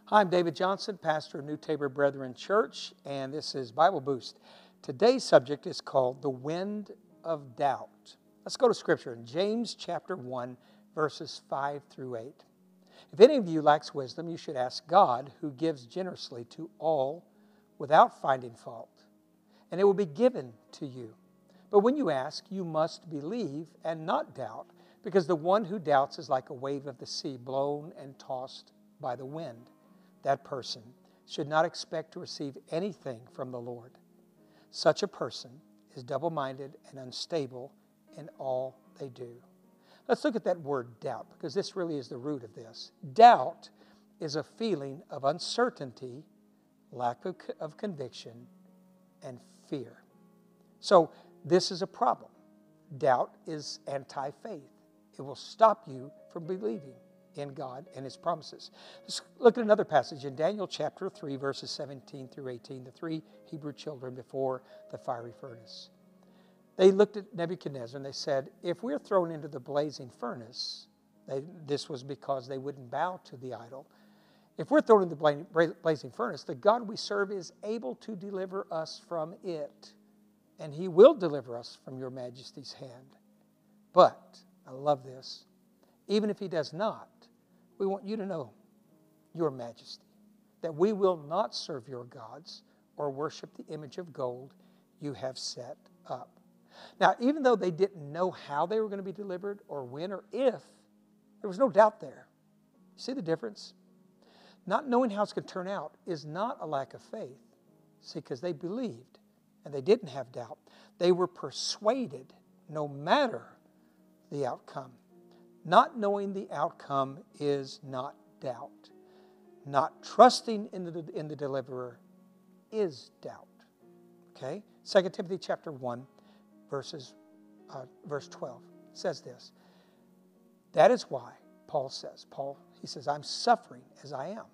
Hi, I'm David Johnson, pastor of New Tabor Brethren Church, and this is Bible Boost. Today's subject is called The Wind of Doubt. Let's go to Scripture in James chapter 1, verses 5 through 8. If any of you lacks wisdom, you should ask God, who gives generously to all without finding fault, and it will be given to you. But when you ask, you must believe and not doubt, because the one who doubts is like a wave of the sea, blown and tossed by the wind. That person should not expect to receive anything from the Lord. Such a person is double-minded and unstable in all they do. Let's look at that word doubt, because this really is the root of this. Doubt is a feeling of uncertainty, lack of conviction, and fear. So this is a problem. Doubt is anti-faith. It will stop you from believing in God and His promises. Let's look at another passage in Daniel chapter 3, verses 17 through 18, the three Hebrew children before the fiery furnace. They looked at Nebuchadnezzar and they said, if we're thrown into the blazing furnace, this was because they wouldn't bow to the idol. If we're thrown into the blazing furnace, the God we serve is able to deliver us from it, and He will deliver us from your majesty's hand. But, I love this, even if He does not, we want you to know, your majesty, that we will not serve your gods or worship the image of gold you have set up. Now, even though they didn't know how they were going to be delivered or when or if, there was no doubt there. You see the difference? Not knowing how it's going to turn out is not a lack of faith. See, because they believed and they didn't have doubt. They were persuaded no matter the outcome. Not knowing the outcome is not doubt. Not trusting in the deliverer is doubt. Okay? 2 Timothy chapter 1, verse 12 says this. That is why Paul says, he says, I'm suffering as I am.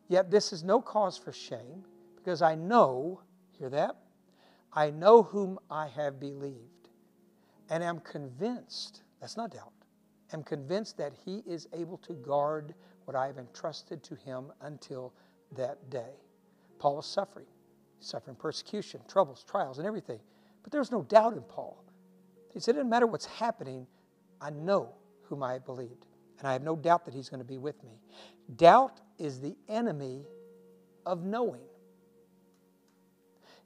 Yet this is no cause for shame, because I know, hear that? I know whom I have believed, and am convinced, that's not doubt, am convinced that He is able to guard what I have entrusted to Him until that day. Paul was suffering persecution, troubles, trials, and everything. But there's no doubt in Paul. He said, it doesn't matter what's happening, I know whom I have believed, and I have no doubt that He's going to be with me. Doubt is the enemy of knowing.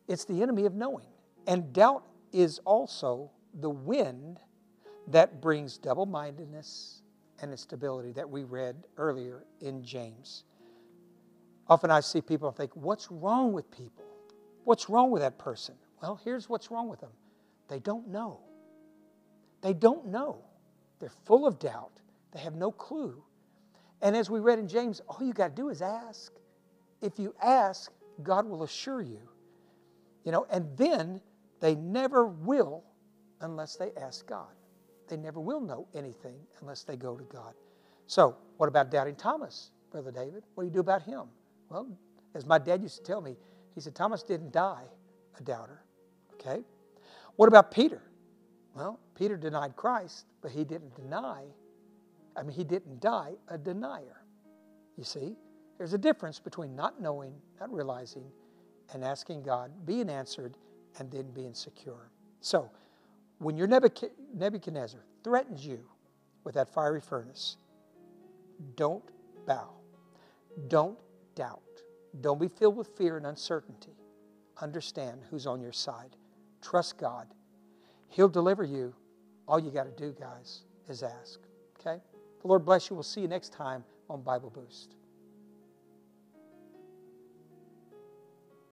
It's the enemy of knowing. And doubt is also the wind that brings double-mindedness and instability that we read earlier in James. Often I see people and think, what's wrong with people? What's wrong with that person? Well, here's what's wrong with them. They don't know. They don't know. They're full of doubt. They have no clue. And as we read in James, all you got to do is ask. If you ask, God will assure you. And then they never will unless they ask God. They never will know anything unless they go to God. So, what about doubting Thomas, Brother David? What do you do about him? Well, as my dad used to tell me, he said, Thomas didn't die a doubter. Okay? What about Peter? Well, Peter denied Christ, but he didn't die a denier. You see, there's a difference between not knowing, not realizing, and asking God, being answered, and then being secure. So, when your Nebuchadnezzar threatens you with that fiery furnace, don't bow. Don't doubt. Don't be filled with fear and uncertainty. Understand who's on your side. Trust God. He'll deliver you. All you got to do, guys, is ask. Okay? The Lord bless you. We'll see you next time on Bible Boost.